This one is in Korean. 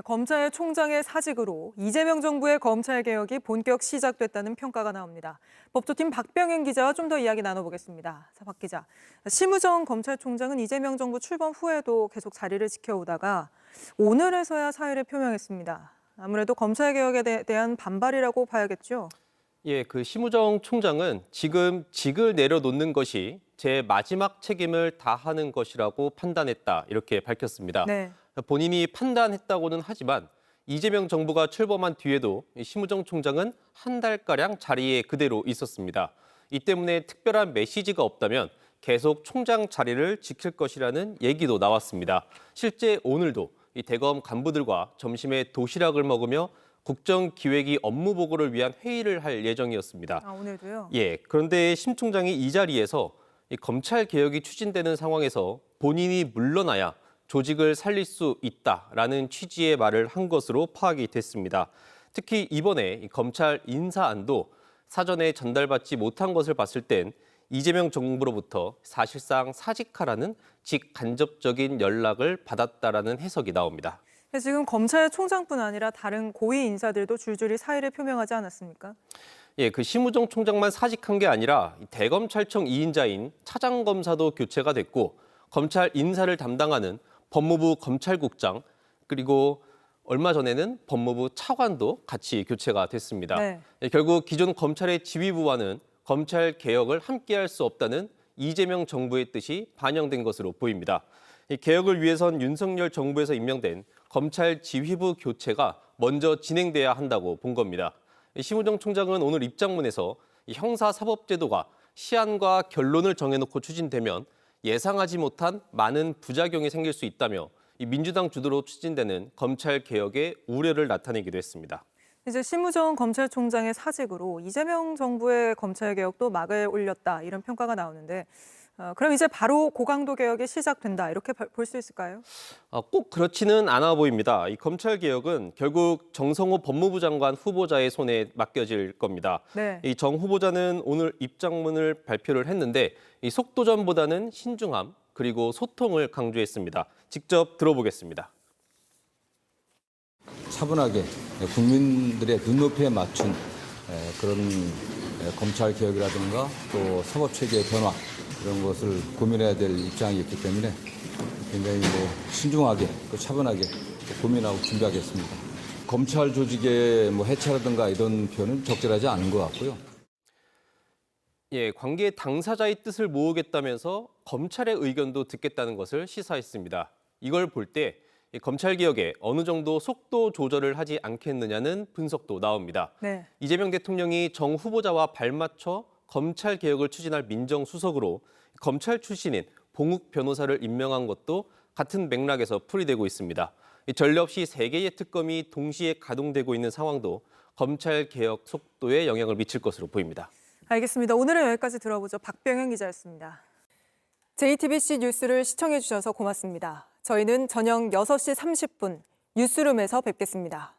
검찰총장의 사직으로 이재명 정부의 검찰개혁이 본격 시작됐다는 평가가 나옵니다. 법조팀 박병현 기자와 좀 더 이야기 나눠보겠습니다. 자, 박 기자. 심우정 검찰총장은 이재명 정부 출범 후에도 계속 자리를 지켜오다가 오늘에서야 사의를 표명했습니다. 아무래도 검찰개혁에 대한 반발이라고 봐야겠죠? 예, 심우정 총장은 지금 직을 내려놓는 것이 제 마지막 책임을 다하는 것이라고 판단했다, 이렇게 밝혔습니다. 네. 본인이 판단했다고는 하지만 이재명 정부가 출범한 뒤에도 심우정 총장은 한 달가량 자리에 그대로 있었습니다. 이 때문에 특별한 메시지가 없다면 계속 총장 자리를 지킬 것이라는 얘기도 나왔습니다. 실제 오늘도 이 대검 간부들과 점심에 도시락을 먹으며 국정기획위 업무 보고를 위한 회의를 할 예정이었습니다. 아, 오늘도요? 예, 그런데 심 총장이 이 자리에서 이 검찰 개혁이 추진되는 상황에서 본인이 물러나야 조직을 살릴 수 있다라는 취지의 말을 한 것으로 파악이 됐습니다. 특히 이번에 이 검찰 인사안도 사전에 전달받지 못한 것을 봤을 땐 이재명 정부로부터 사실상 사직하라는 직간접적인 연락을 받았다라는 해석이 나옵니다. 지금 검찰총장뿐 아니라 다른 고위 인사들도 줄줄이 사의를 표명하지 않았습니까? 예, 심우정 총장만 사직한 게 아니라 대검찰청 2인자인 차장검사도 교체가 됐고 검찰 인사를 담당하는 법무부 검찰국장 그리고 얼마 전에는 법무부 차관도 같이 교체가 됐습니다. 네. 예, 결국 기존 검찰의 지휘부와는 검찰 개혁을 함께할 수 없다는 이재명 정부의 뜻이 반영된 것으로 보입니다. 이 개혁을 위해선 윤석열 정부에서 임명된 검찰 지휘부 교체가 먼저 진행돼야 한다고 본 겁니다. 심우정 총장은 오늘 입장문에서 형사사법제도가 시한과 결론을 정해놓고 추진되면 예상하지 못한 많은 부작용이 생길 수 있다며 민주당 주도로 추진되는 검찰 개혁의 우려를 나타내기도 했습니다. 이제 심우정 검찰총장의 사직으로 이재명 정부의 검찰개혁도 막을 올렸다 이런 평가가 나오는데 그럼 이제 바로 고강도 개혁이 시작된다 이렇게 볼 수 있을까요? 꼭 그렇지는 않아 보입니다. 이 검찰 개혁은 결국 정성호 법무부 장관 후보자의 손에 맡겨질 겁니다. 네. 이 정 후보자는 오늘 입장문을 발표를 했는데 이 속도전보다는 신중함 그리고 소통을 강조했습니다. 직접 들어보겠습니다. 차분하게 국민들의 눈높이에 맞춘 그런 검찰 개혁이라든가 또 사법 체계의 변화 이런 것을 고민해야 될 입장이 있기 때문에 굉장히 신중하게 또 차분하게 고민하고 준비하겠습니다. 검찰 조직의 해체라든가 이런 표현은 적절하지 않은 것 같고요. 예, 관계 당사자의 뜻을 모으겠다면서 검찰의 의견도 듣겠다는 것을 시사했습니다. 이걸 볼 때 검찰 개혁에 어느 정도 속도 조절을 하지 않겠느냐는 분석도 나옵니다. 네. 이재명 대통령이 정 후보자와 발맞춰 검찰 개혁을 추진할 민정수석으로 검찰 출신인 봉욱 변호사를 임명한 것도 같은 맥락에서 풀이되고 있습니다. 전례 없이 3개의 특검이 동시에 가동되고 있는 상황도 검찰 개혁 속도에 영향을 미칠 것으로 보입니다. 알겠습니다. 오늘은 여기까지 들어보죠. 박병현 기자였습니다. JTBC 뉴스를 시청해 주셔서 고맙습니다. 저희는 저녁 6시 30분 뉴스룸에서 뵙겠습니다.